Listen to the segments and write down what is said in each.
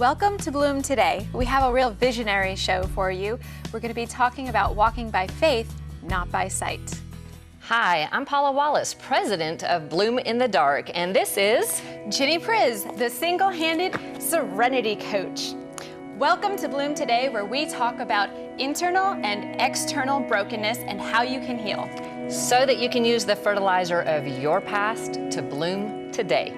Welcome to Bloom Today. We have a real visionary show for you. We're going to be talking about walking by faith, not by sight. Hi, I'm Paula Wallace, president of Bloom in the Dark, and this is Ginny Priz, the single-handed serenity coach. Welcome to Bloom Today, where we talk about internal and external brokenness and how you can heal, so that you can use the fertilizer of your past to bloom today.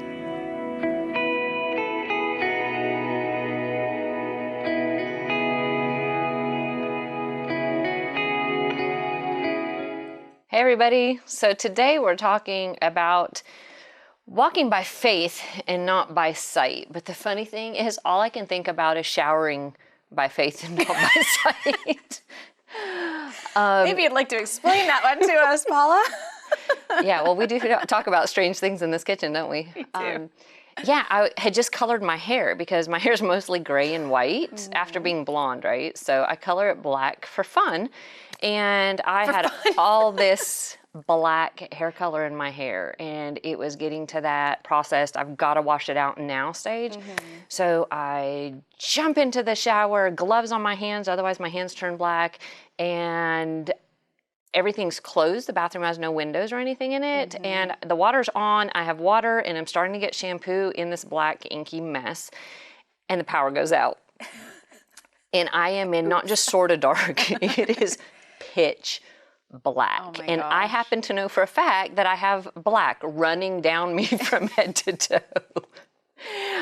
Hey everybody, so today we're talking about walking by faith and not by sight. But the funny thing is, all I can think about is showering by faith and not by sight. Maybe you'd like to explain that one to us, Paula. Yeah, well, we do talk about strange things in this kitchen, don't we? We do. Yeah, I had just colored my hair because my hair is mostly gray and white after being blonde, right? So I color it black for fun. And I had all this black hair color in my hair, and it was getting to that processed, I've got to wash it out now stage. So I jump into the shower, gloves on my hands, otherwise my hands turn black, and everything's closed. The bathroom has no windows or anything in it, and the water's on. I have water, and I'm starting to get shampoo in this black inky mess, and the power goes out. And I am in not just sort of dark, it is pitch black. Oh my and gosh. I happen to know for a fact that I have black running down me from head to toe.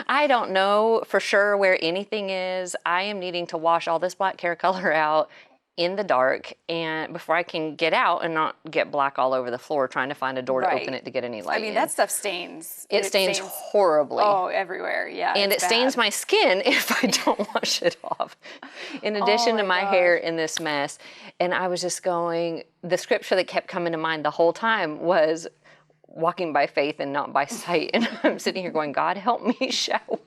I don't know for sure where anything is. I am needing to wash all this black hair color out in the dark, and before I can get out and not get black all over the floor trying to find a door to open it to get any light I mean, in. that stuff stains. It stains horribly. Oh, everywhere, yeah. And it stains my skin if I don't wash it off. In addition to my hair in this mess. And I was just going, the scripture that kept coming to mind the whole time was walking by faith and not by sight. And I'm sitting here going, God, help me shower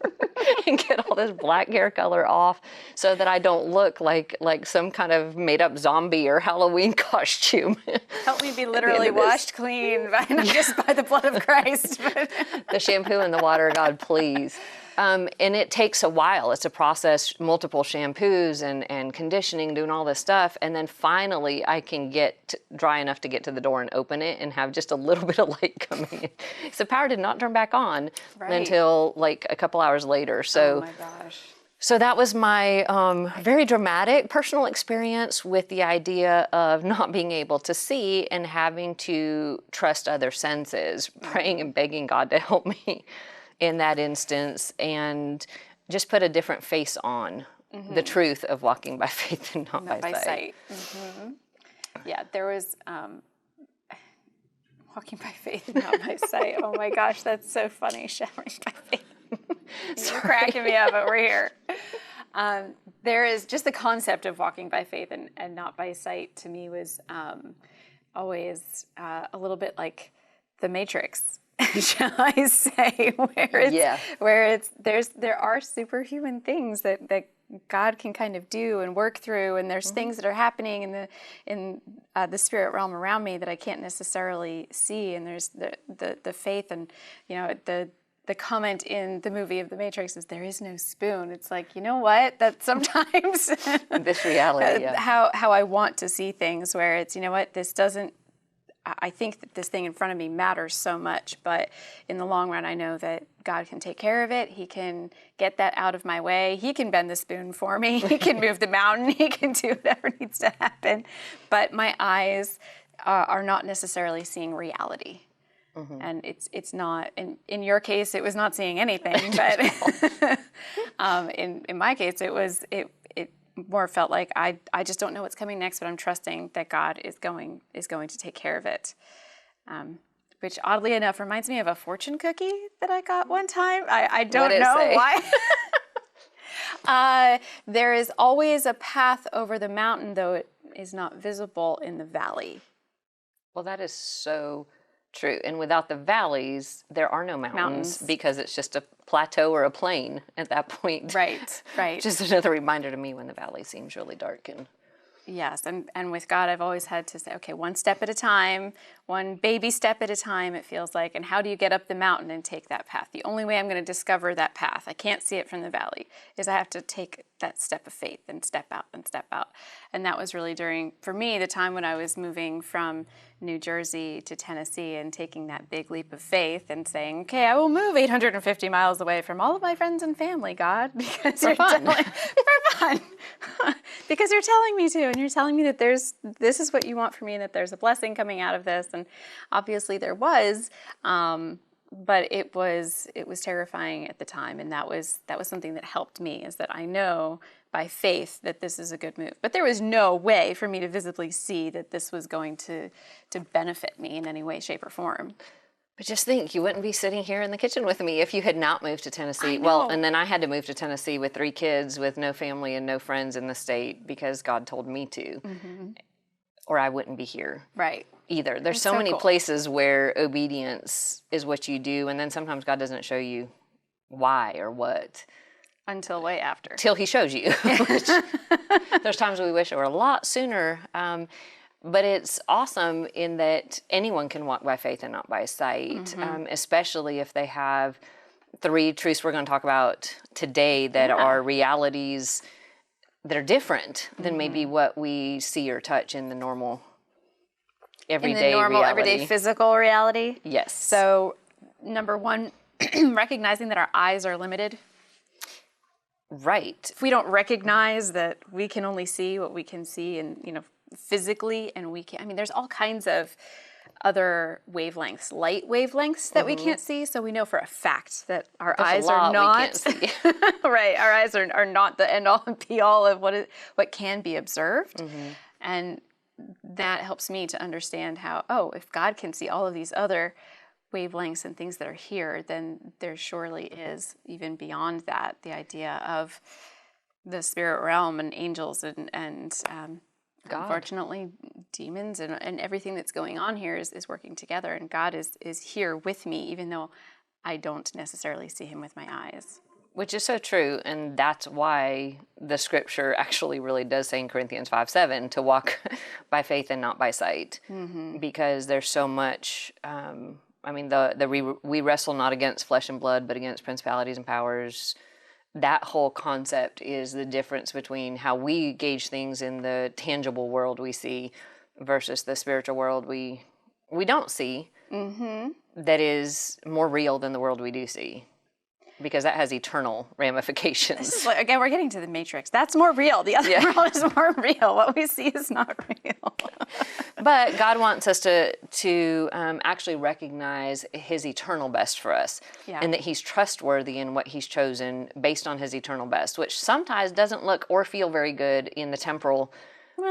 and get all this black hair color off so that I don't look like some kind of made up zombie or Halloween costume. Help me be literally washed clean, not just by the blood of Christ. But The shampoo and the water, God, please. And it takes a while. It's a process, multiple shampoos and conditioning, doing all this stuff. And then finally I can get dry enough to get to the door and open it and have just a little bit of light coming in. So the power did not turn back on until like a couple hours later. So, oh my gosh. So that was my very dramatic personal experience with the idea of not being able to see and having to trust other senses, praying and begging God to help me in that instance, and just put a different face on the truth of walking by faith and not by sight. Yeah, there was walking by faith and not by sight. Oh my gosh, that's so funny, showering by faith. You're cracking me up, but we're here. There is just the concept of walking by faith and not by sight to me was always a little bit like the Matrix. Shall I say, where there are superhuman things that God can kind of do and work through, and there's things that are happening in the spirit realm around me that I can't necessarily see, and there's the faith, and you know the comment in the movie of The Matrix is there is no spoon. It's like, you know what, that sometimes This reality, how I want to see things, where it's, you know what, this doesn't. I think that this thing in front of me matters so much, but in the long run, I know that God can take care of it. He can get that out of my way. He can bend the spoon for me. He can move the mountain. He can do whatever needs to happen. But my eyes are not necessarily seeing reality. And it's not, in your case, it was not seeing anything, but in my case, it more felt like I just don't know what's coming next, but I'm trusting that God is going to take care of it. Which oddly enough reminds me of a fortune cookie that I got one time. I don't know why. There is always a path over the mountain, though it is not visible in the valley. Well, that is so true. And without the valleys, there are no mountains. Because it's just a plateau or a plain at that point. Right. Just another reminder to me when the valley seems really dark and Yes, and with God, I've always had to say, okay, one step at a time, one baby step at a time, it feels like, and how do you get up the mountain and take that path? The only way I'm going to discover that path, I can't see it from the valley, is I have to take that step of faith and step out and step out. And that was really during, for me, the time when I was moving from New Jersey to Tennessee and taking that big leap of faith and saying, okay, I will move 850 miles away from all of my friends and family, God, because For fun. For fun. Because you're telling me to, and you're telling me that this is what you want for me, and that there's a blessing coming out of this. And obviously there was, but it was terrifying at the time. And that was something that helped me, is that I know by faith that this is a good move. But there was no way for me to visibly see that this was going to benefit me in any way, shape, or form. But just think, you wouldn't be sitting here in the kitchen with me if you had not moved to Tennessee. Well, and then I had to move to Tennessee with 3 kids, with no family and no friends in the state, because God told me to, or I wouldn't be here. Right. Either. There's so many places where obedience is what you do, and then sometimes God doesn't show you why or what. Until way after. Till he shows you. Which, there's times we wish it were a lot sooner. But it's awesome in that anyone can walk by faith and not by sight, especially if they have 3 truths we're going to talk about today that are realities that are different than maybe what we see or touch in the normal everyday reality. Everyday physical reality. Yes. So, number 1, recognizing that our eyes are limited. Right. If we don't recognize that we can only see what we can see, and physically, and we can, there's all kinds of other wavelengths, light wavelengths that we can't see. So we know for a fact that our eyes are not, we can't see. right. Our eyes are not the end all and be all of what can be observed. And that helps me to understand how, if God can see all of these other wavelengths and things that are here, then there surely is, even beyond that, the idea of the spirit realm and angels and God. Unfortunately, demons and everything that's going on here is working together, and God is here with me, even though I don't necessarily see him with my eyes. Which is so true, and that's why the scripture actually really does say in Corinthians 5:7 to walk by faith and not by sight, because there's so much. We wrestle not against flesh and blood, but against principalities and powers. That whole concept is the difference between how we gauge things in the tangible world we see versus the spiritual world we don't see, that is more real than the world we do see, because that has eternal ramifications. This is again, we're getting to the Matrix. That's more real. The other world is more real. What we see is not real. But God wants us to actually recognize his eternal best for us, and that he's trustworthy in what he's chosen based on his eternal best, which sometimes doesn't look or feel very good in the temporal,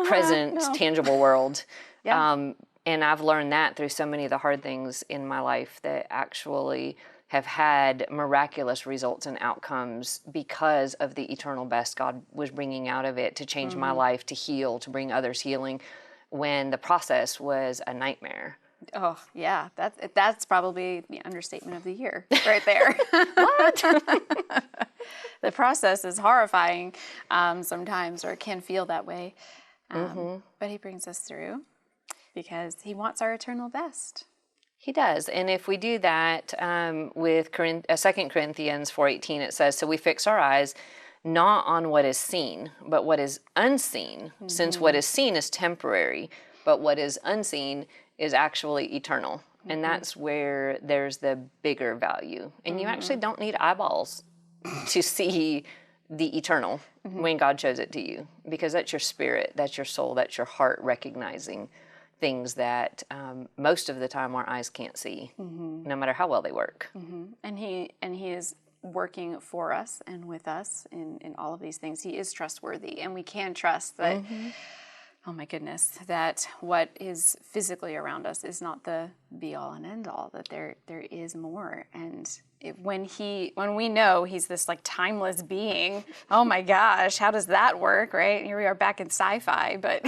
present, tangible world. And I've learned that through so many of the hard things in my life that actually have had miraculous results and outcomes because of the eternal best God was bringing out of it to change my life, to heal, to bring others healing, when the process was a nightmare. Oh, yeah. That's probably the understatement of the year right there. What? The process is horrifying sometimes, or it can feel that way. But he brings us through because he wants our eternal best. He does. And if we do that with 2 Corinthians 4:18, it says, so we fix our eyes not on what is seen, but what is unseen, since what is seen is temporary, but what is unseen is actually eternal. And that's where there's the bigger value. And you actually don't need eyeballs to see the eternal when God shows it to you, because that's your spirit, that's your soul, that's your heart recognizing things that most of the time our eyes can't see, no matter how well they work. And he is working for us and with us in all of these things. He is trustworthy, and we can trust that, oh my goodness, that what is physically around us is not the be all and end all, that there is more. And when we know he's this like timeless being, oh my gosh, how does that work, right? Here we are back in sci-fi, but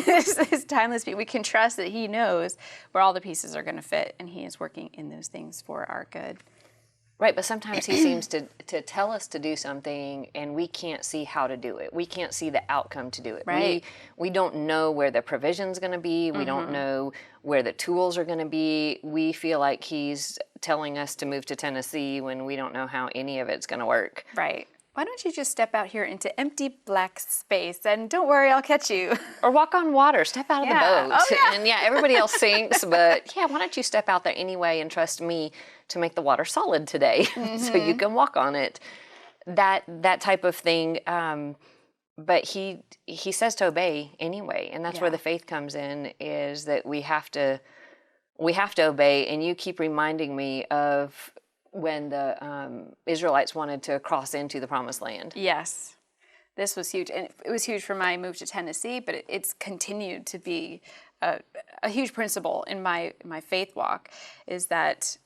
this timeless being, we can trust that he knows where all the pieces are going to fit, and he is working in those things for our good. Right, but sometimes he seems to tell us to do something and we can't see how to do it. We can't see the outcome to do it. Right. We don't know where the provision's going to be. We don't know where the tools are going to be. We feel like he's telling us to move to Tennessee when we don't know how any of it's going to work. Right. Why don't you just step out here into empty black space and don't worry, I'll catch you. Or walk on water, step out of the boat. Oh, yeah. And everybody else sinks, but why don't you step out there anyway and trust me to make the water solid today so you can walk on it. That type of thing. But he says to obey anyway, and that's where the faith comes in, is that we have to obey. And you keep reminding me of when the Israelites wanted to cross into the promised land. Yes. This was huge. And it was huge for my move to Tennessee, but it's continued to be a huge principle in my faith walk, is that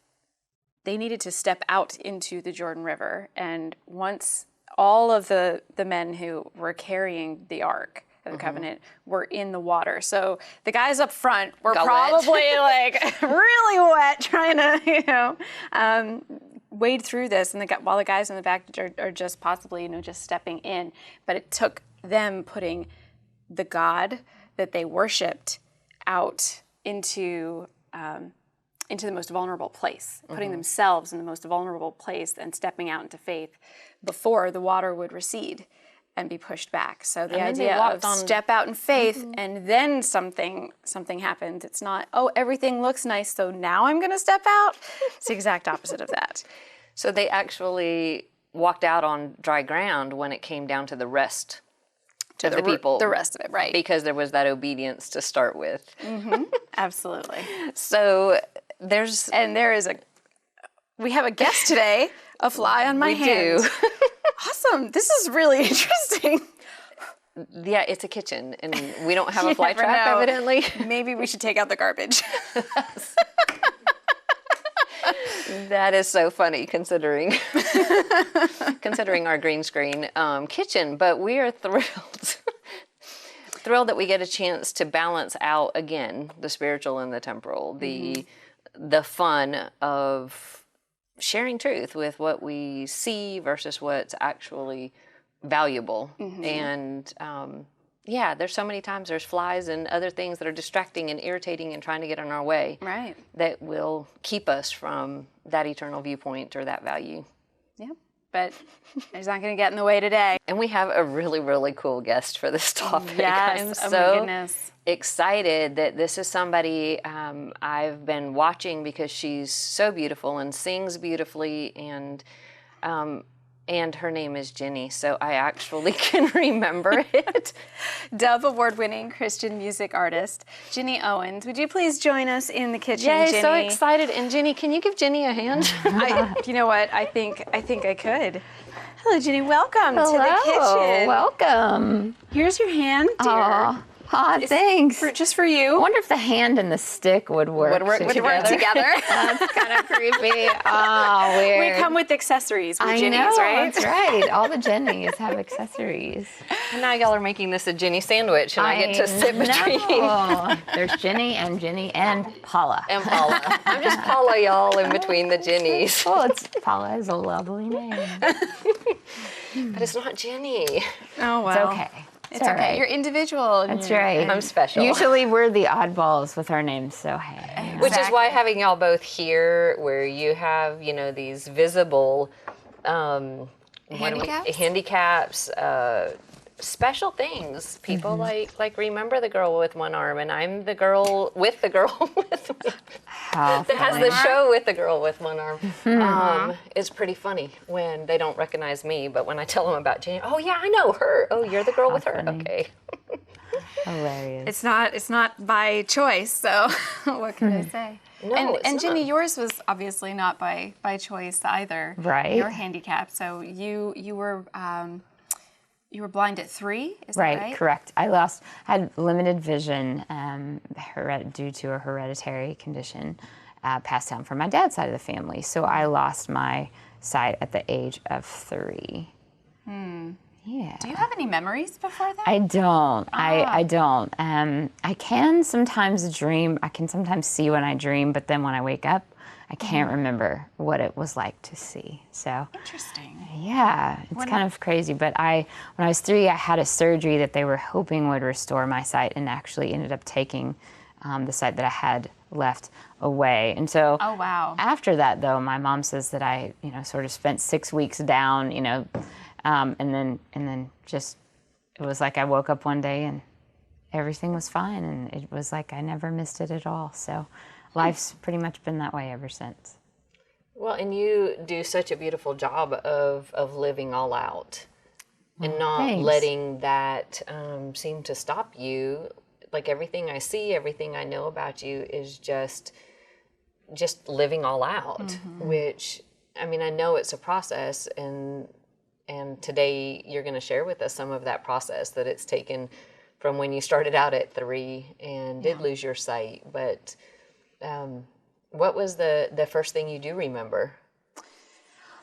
they needed to step out into the Jordan River. And once all of the men who were carrying the Ark of the Covenant were in the water. So the guys up front were probably like really wet trying to, wade through this. And while the guys in the back are just possibly, just stepping in. But it took them putting the God that they worshiped out into the most vulnerable place, putting themselves in the most vulnerable place and stepping out into faith before the water would recede and be pushed back. So the idea of step out in faith and then something happens. It's not, everything looks nice, so now I'm going to step out. It's the exact opposite of that. So they actually walked out on dry ground when it came down to the rest of the people. The rest of it, right. Because there was that obedience to start with. Absolutely. So we have a guest today, a fly on my hand. We do. Awesome. This is really interesting. Yeah, it's a kitchen, and we don't have a fly trap, evidently. Maybe we should take out the garbage. That is so funny, considering our green screen kitchen. But we are thrilled that we get a chance to balance out again the spiritual and the temporal, the fun of sharing truth with what we see versus what's actually valuable. And there's so many times there's flies and other things that are distracting and irritating and trying to get in our way, right, that will keep us from that eternal viewpoint or that value. Yeah, but it's not going to get in the way today. And we have a really, really cool guest for this topic. Yes, I'm my so goodness. Excited that this is somebody I've been watching because she's so beautiful and sings beautifully, and her name is Ginny, so I actually can remember it. Dove Award-winning Christian music artist, Ginny Owens. Would you please join us in the kitchen, Yay, Ginny? so excited. And Ginny, can you give Ginny a hand? You know what? I think I could. Hello, Ginny. Welcome to the kitchen. Welcome. Here's your hand, dear. Thanks. Just for you. I wonder if the hand and the stick would work together. That's kind of creepy. Oh, weird. We come with accessories. I Ginny's, know, right? That's right. All the Jennys have accessories. And now y'all are making this a Ginny sandwich, and I get to sit between. There's Ginny and Paula. And Paula. I'm just Paula, y'all, in between the Ginnies. Well, Paula is a lovely name. But it's not Ginny. Oh, well. It's okay. It's okay. Right. You're individual. That's right. I'm special. Usually we're the oddballs with our names, so hey. Which is why having y'all both here, where you have, these visible handicaps, special things. People like remember the girl with one arm, and I'm the girl with the girl with one arm. That has the show with the girl with one arm. It's pretty funny when they don't recognize me, but when I tell them about Jane, oh yeah, I know her. Oh, you're the girl with her. Funny. Okay. Hilarious. It's not by choice, so what can I say? No, and Ginny, yours was obviously not by choice either. Right. You're handicapped, so you were blind at 3, is that right? Correct. I had limited vision due to a hereditary condition passed down from my dad's side of the family. So I lost my sight at the age of 3. Yeah. Do you have any memories before that? I don't. I don't. I can sometimes dream. I can sometimes see when I dream, but then when I wake up, I can't remember what it was like to see. So Interesting. yeah, it's kind of crazy. But when I was 3, I had a surgery that they were hoping would restore my sight, and actually ended up taking the sight that I had left away. And so Oh, wow. after that, though, my mom says that I, sort of spent 6 weeks down, and then just, it was like I woke up one day and everything was fine, and it was like I never missed it at all. So life's pretty much been that way ever since. Well, and you do such a beautiful job of living all out and not thanks. letting that seem to stop you. Like everything I see, everything I know about you is just living all out, which, I mean, I know it's a process, and today you're going to share with us some of that process that it's taken from when you started out at 3 and did lose your sight. But what was the first thing you do remember?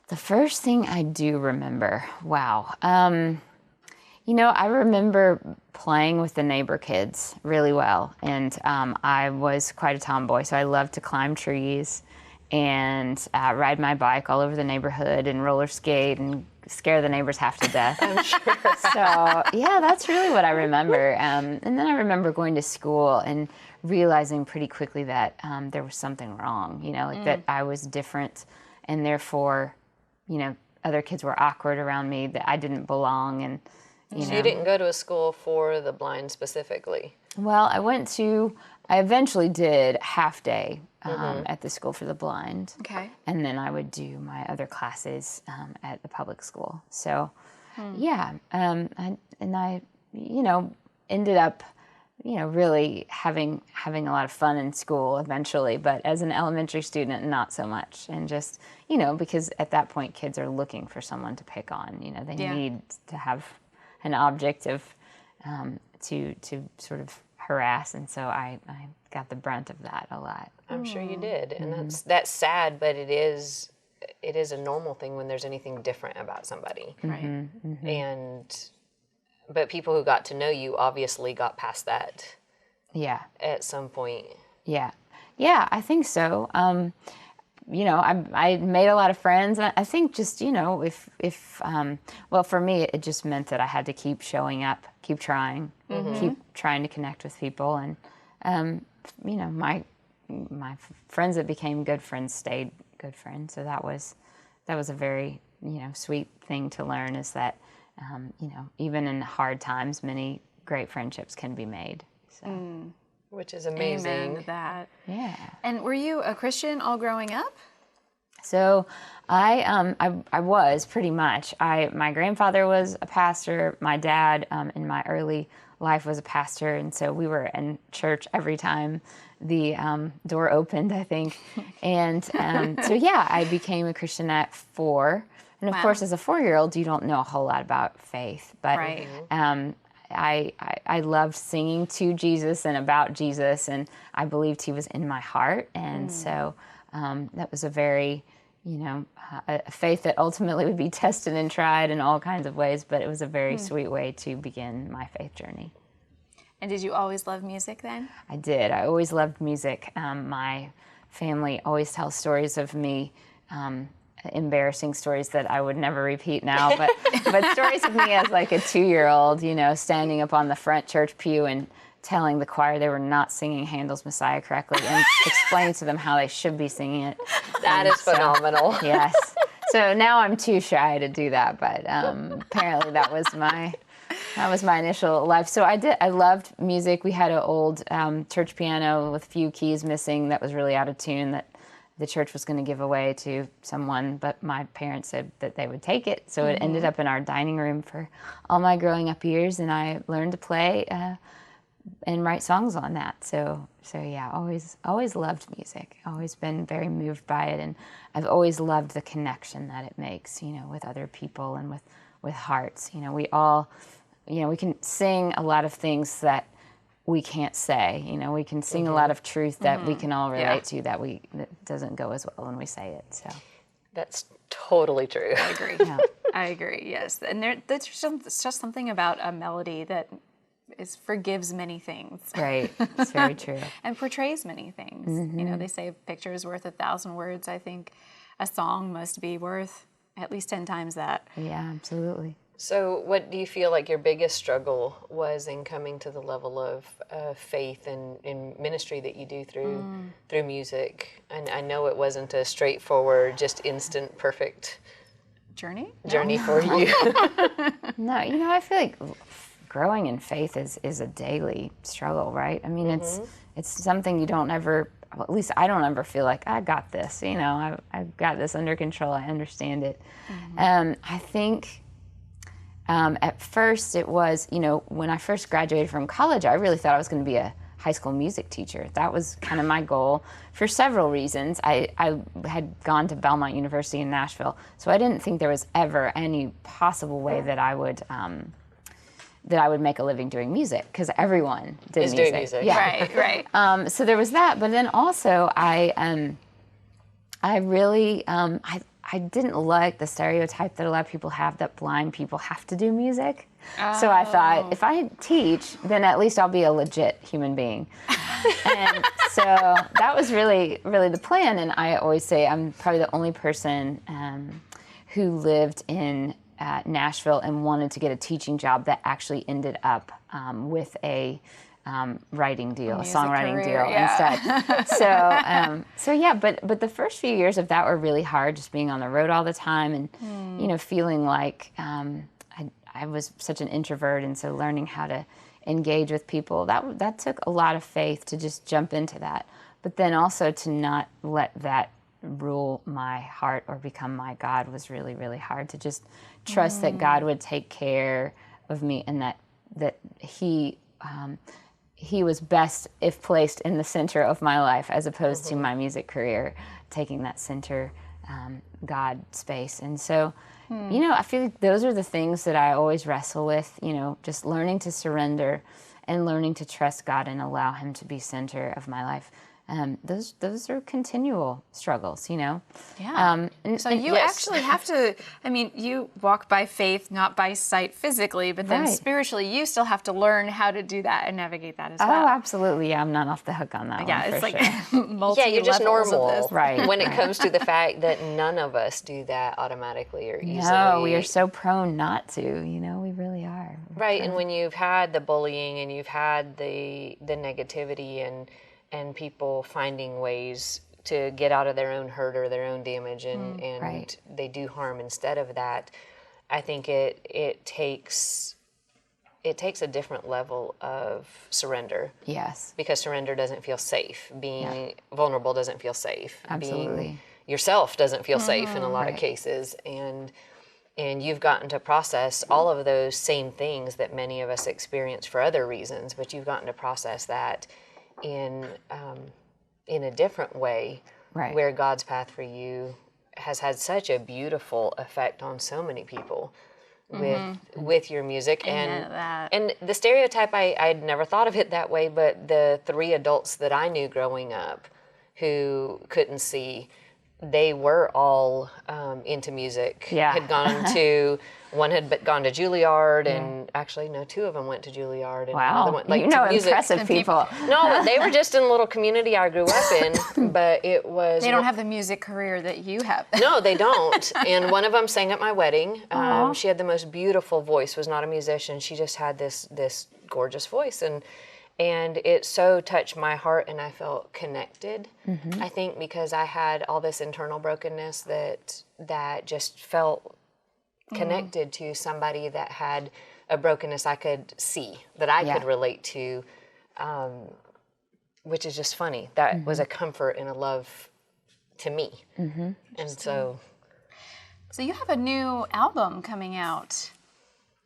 The first thing I do remember, wow. I remember playing with the neighbor kids really well. And I was quite a tomboy, so I loved to climb trees and ride my bike all over the neighborhood and roller skate and scare the neighbors half to death. I'm sure. So, yeah, that's really what I remember. And then I remember going to school and realizing pretty quickly that there was something wrong, that I was different, and therefore, other kids were awkward around me, that I didn't belong. And So you didn't go to a school for the blind specifically? Well, I eventually did half day at the School for the Blind. Okay. And then I would do my other classes at the public school. So, yeah. I ended up, really having a lot of fun in school eventually. But as an elementary student, not so much. And just, because at that point, kids are looking for someone to pick on. They need to have an object of to sort of harass, and so I got the brunt of that a lot. I'm sure you did, and that's sad, but it is a normal thing when there's anything different about somebody, Right. But people who got to know you obviously got past that. Yeah. At some point. Yeah, I think so. I made a lot of friends. I think just, well, for me, it just meant that I had to keep showing up, keep trying, keep trying to connect with people. And, my friends that became good friends stayed good friends. So that was a very, sweet thing to learn, is that, even in hard times, many great friendships can be made. So. Which is amazing. Amen to that. Yeah. And were you a Christian all growing up? So I was pretty much. My grandfather was a pastor. My dad in my early life was a pastor, and so we were in church every time the door opened, I think. And so yeah, I became a Christian at 4. And of course, as a 4-year-old, you don't know a whole lot about faith, but Right. I loved singing to Jesus and about Jesus, and I believed he was in my heart. And so that was a very, a faith that ultimately would be tested and tried in all kinds of ways, but it was a very sweet way to begin my faith journey. And did you always love music then? I did. I always loved music. My family always tells stories of me, embarrassing stories that I would never repeat now, but stories of me as like a 2-year-old, standing up on the front church pew and telling the choir they were not singing Handel's Messiah correctly, and explaining to them how they should be singing it. That is phenomenal. Yes. So now I'm too shy to do that, but apparently that was my initial life. So I loved music. We had an old church piano with a few keys missing that was really out of tune that the church was going to give away to someone, but my parents said that they would take it. So it ended up in our dining room for all my growing up years, and I learned to play and write songs on that. So yeah, always loved music. Always been very moved by it, and I've always loved the connection that it makes, with other people and with hearts. We all, we can sing a lot of things that we can't say. We can sing a lot of truth that we can all relate to that doesn't go as well when we say it. So that's totally true. I agree. yeah. I agree, yes. And there's just something about a melody that forgives many things. Right. It's very true. And portrays many things. You know, they say a picture is worth 1,000 words. I think a song must be worth at least 10 times that. Yeah, absolutely. So what do you feel like your biggest struggle was in coming to the level of faith and in ministry that you do through music? And I know it wasn't a straightforward, just instant, perfect Journey for you. No, you know, I feel like growing in faith is a daily struggle, right? I mean, it's something you don't ever, well, at least I don't ever feel like, I got this, you know, I've got this under control, I understand it. I think at first it was, you know, when I first graduated from college, I really thought I was going to be a high school music teacher. That was kind of my goal for several reasons. I had gone to Belmont University in Nashville, so I didn't think there was ever any possible way that I would make a living doing music, because everyone did music. Doing music. Yeah. Right. So there was that, but then also I really I didn't like the stereotype that a lot of people have that blind people have to do music. So I thought, if I teach, then at least I'll be a legit human being. And so that was really, really the plan. And I always say I'm probably the only person who lived in Nashville and wanted to get a teaching job that actually ended up with a writing deal, a songwriting deal instead. So yeah, but the first few years of that were really hard, just being on the road all the time and, you know, feeling like I was such an introvert, and so learning how to engage with people, that took a lot of faith to just jump into that. But then also to not let that rule my heart or become my God was really, really hard. To just trust that God would take care of me, and that He was best if placed in the center of my life, as opposed to my music career taking that center God space. And so, you know, I feel like those are the things that I always wrestle with, you know, just learning to surrender and learning to trust God and allow Him to be center of my life. Those are continual struggles, you know? Yeah. So you actually have to, I mean, you walk by faith, not by sight physically, but then spiritually, you still have to learn how to do that and navigate that as well. Oh, absolutely. Yeah, I'm not off the hook on that one. Yeah, it's like sure. Yeah, you're just normal. Of this. Right. When it comes to the fact that none of us do that automatically or easily. No, we are so prone not to, you know, we really are. Right, and when you've had the bullying and you've had the negativity and people finding ways to get out of their own hurt or their own damage and they do harm instead of that, I think it takes a different level of surrender. Yes. Because surrender doesn't feel safe. Being vulnerable doesn't feel safe. Absolutely. Being yourself doesn't feel safe in a lot of cases. And you've gotten to process all of those same things that many of us experience for other reasons, but you've gotten to process that in a different way, where God's path for you has had such a beautiful effect on so many people with your music. And the stereotype, I'd never thought of it that way, but the 3 adults that I knew growing up who couldn't see, they were all into music. Yeah. One had gone to Juilliard, and actually, no, 2 of them went to Juilliard. And wow, one, like, you know, music. impressive people. No, they were just in a little community I grew up in, but it was... They don't have the music career that you have. No, they don't. And one of them sang at my wedding. She had the most beautiful voice, was not a musician. She just had this gorgeous voice. And it so touched my heart, and I felt connected. I think because I had all this internal brokenness that just felt connected to somebody that had a brokenness I could see, that I could relate to, which is just funny. That was a comfort and a love to me. And so you have a new album coming out.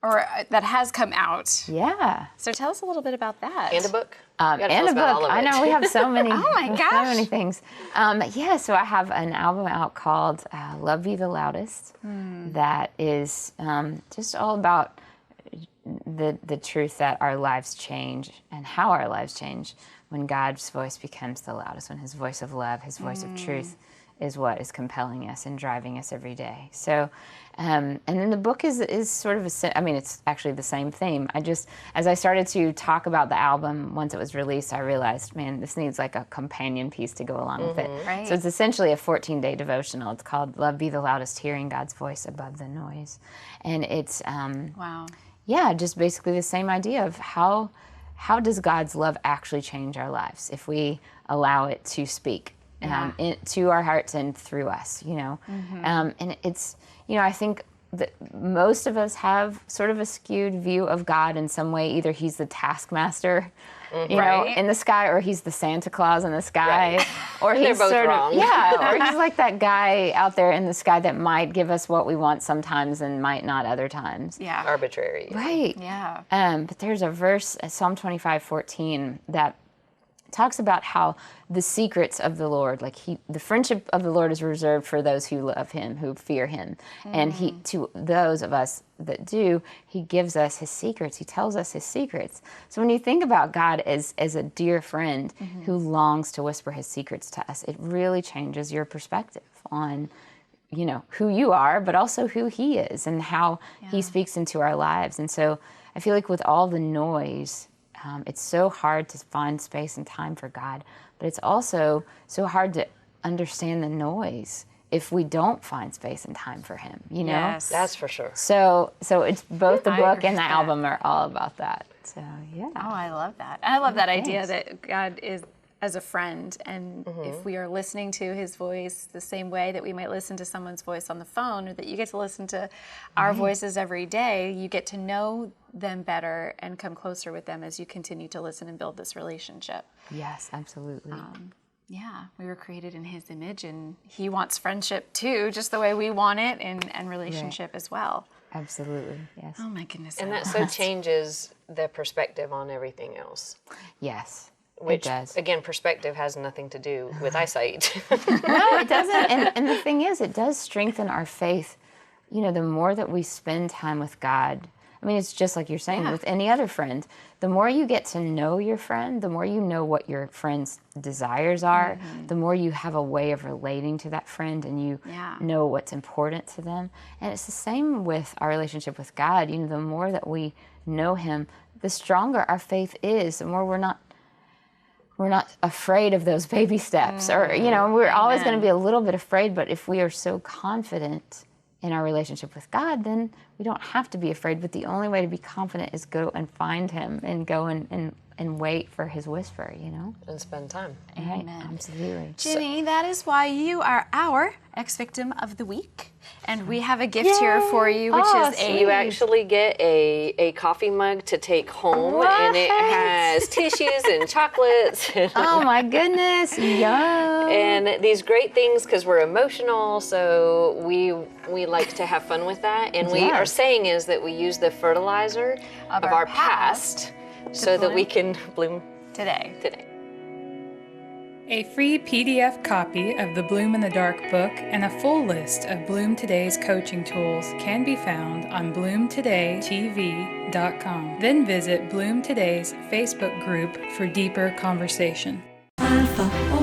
Or that has come out. Yeah. So tell us a little bit about that. And a book? And a book. I know, we have so many. Oh my gosh. So many things. So I have an album out called Love You the Loudest that is just all about the truth that our lives change and how our lives change when God's voice becomes the loudest, when His voice of love, His voice of truth is what is compelling us and driving us every day. So, and then the book is sort of it's actually the same theme. As I started to talk about the album, once it was released, I realized, man, this needs like a companion piece to go along with it. Right. So it's essentially a 14-day devotional. It's called Love Be the Loudest, Hearing God's Voice Above the Noise. And it's, Wow. yeah, just basically the same idea of how does God's love actually change our lives if we allow it to speak to our hearts and through us, and it's, I think that most of us have sort of a skewed view of God in some way. Either he's the taskmaster, in the sky, or he's the Santa Claus in the sky, right. or he's both sort wrong. of, or he's like that guy out there in the sky that might give us what we want sometimes and might not other times. Yeah. Arbitrary. Right. Yeah. But there's a verse, Psalm 25:14, that talks about how the secrets of the Lord, like the friendship of the Lord is reserved for those who love him, who fear him. And to those of us that do, he gives us his secrets. He tells us his secrets. So when you think about God as a dear friend who longs to whisper his secrets to us, it really changes your perspective on, who you are, but also who he is and how he speaks into our lives. And so I feel like with all the noise, it's so hard to find space and time for God, but it's also so hard to understand the noise if we don't find space and time for him, Yes. That's for sure. So it's both the I book agree and the with that. album are all about that. So, yeah. Oh, I love that. I love that idea thanks. that God is as a friend, and if we are listening to his voice the same way that we might listen to someone's voice on the phone, or that you get to listen to our voices every day, you get to know them better and come closer with them as you continue to listen and build this relationship. Yes, absolutely. Yeah, we were created in his image, and he wants friendship too, just the way we want it, and relationship as well. Absolutely, yes. Oh my goodness. And that so changes the perspective on everything else. Yes. Which, it does. again, perspective has nothing to do with eyesight. No, it doesn't. And the thing is, it does strengthen our faith. The more that we spend time with God, it's just like you're saying, with any other friend, the more you get to know your friend, the more you know what your friend's desires are, the more you have a way of relating to that friend, and you know what's important to them. And it's the same with our relationship with God. The more that we know him, the stronger our faith is, the more we're not afraid of those baby steps, or we're always going to be a little bit afraid, but if we are so confident in our relationship with God, then we don't have to be afraid. But the only way to be confident is go and find him and go and wait for his whisper, And spend time. Right, Amen. absolutely. Ginny, that is why you are our ex-victim of the week. And we have a gift here for you, which is You actually get a coffee mug to take home, and it has tissues and chocolates. Oh my goodness, yum. And these great things, because we're emotional, so we like to have fun with that. And our saying is that we use the fertilizer of our past so that we can bloom today. A free PDF copy of the Bloom in the Dark book and a full list of Bloom Today's coaching tools can be found on bloomtodaytv.com. Then visit Bloom Today's Facebook group for deeper conversation. Alpha.